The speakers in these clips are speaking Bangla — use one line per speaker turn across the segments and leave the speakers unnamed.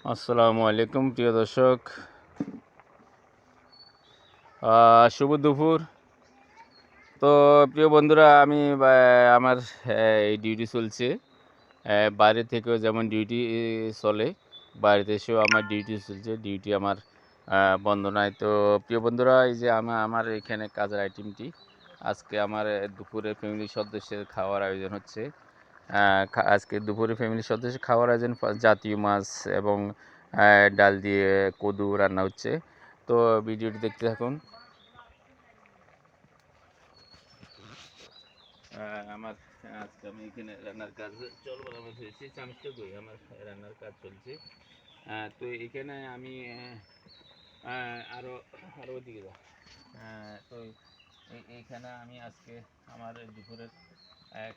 আসসালামু আলাইকুম প্রিয় দর্শক। শুভ দুপুর। তো প্রিয় বন্ধুরা, আমি আমার এই ডিউটি চলছে। বাইরে থেকেও যেমন ডিউটি চলে, বাড়িতে এসেও আমার ডিউটি চলছে। ডিউটি আমার বন্ধ নাই। তো প্রিয় বন্ধুরা, এই যে আমার এখানে কাজের আইটেমটি আজকে আমার দুপুরে ফ্যামিলির সদস্যের খাওয়ার আয়োজন হচ্ছে। আজকে দুপুরে ফ্যামিলির সদস্যের খাওয়ার আয়োজন জাতীয় মাছ এবং ডাল দিয়ে কদু রান্না হচ্ছে। তো ভিডিওটি দেখতে থাকুন। আমার আজকে আমি এখানে রান্নার কাজ চলবো আমার হয়েছে চামচটা কই আমার রান্নার কাজ চলছে। তো এখানে আমি আরও আরও ওদিকে যা। তো এইখানে আমি আজকে আমার দুপুরের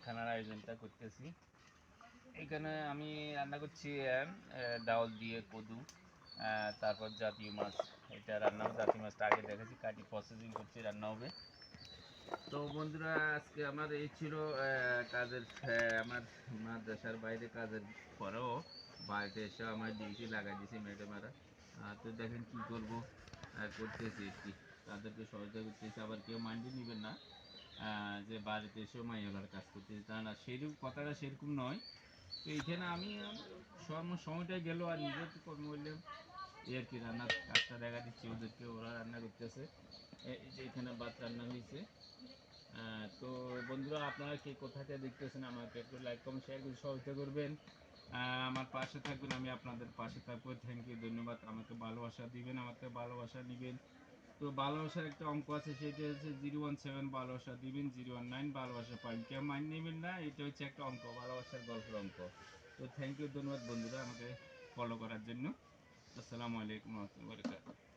খানার আয়োজনটা করতেছি। এখানে আমি রান্না করছি ডাউল দিয়ে কদু, তারপর জাতীয় মাছ। এটা রান্না হবে, জাতীয় মাছটা আগে দেখেছি, কাটি প্রসেসিং করছি, রান্না হবে। তো বন্ধুরা, আজকে আমার এই ছিল কাজের, আমার মাদ্রাসার বাইরে কাজের পরেও বাড়িতে এসে আমার ডিউটি লাগাই দিয়েছি ম্যাডামেরা। তো দেখেন কি করব, করতেছি কি, তাদেরকে সহযোগিতা করতেছি। আবার কেউ মাইন্ডে নেবেন না যে বাড়িতে এসেও মাইয়ালার কাজ করতেছি, তা না, সেরকম কথাটা সেরকম নয়। তো এইখানে আমি সময়টা গেল আর নিজের কর্ম করলাম, এই আর কি। রান্নার কাজটা দেখা দিচ্ছি ওদেরকে, ওরা রান্না করতেছে। এই যে এখানে ভাত রান্না হয়েছে। তো বন্ধুরা, আপনারা কে কোথা থেকে দেখতেছেন আমাকে একটু লাইক কমেন্ট শেয়ার করে সহযোগিতা করবেন। আমার পাশে থাকবেন, আমি আপনাদের পাশে থাকবো। থ্যাংক ইউ, ধন্যবাদ। আমাকে ভালোবাসা দিবেন, আমাকে ভালোবাসা নেবেন। তো ভালোবাসার একটা অঙ্ক আছে, সেটা হচ্ছে 017 ভালোবাসা দিবেন, 019 ভালোবাসা পাবেন। কেউ মাইন্ড নেবেন না, এটা হচ্ছে একটা অঙ্ক, ভালোবাসার গল্পের অঙ্ক। তো থ্যাংক ইউ, ধন্যবাদ বন্ধুরা আমাকে ফলো করার জন্য। আসসালামু আলাইকুম ওয়া রাহমাতুল্লাহি ওয়া বারাকাতুহু।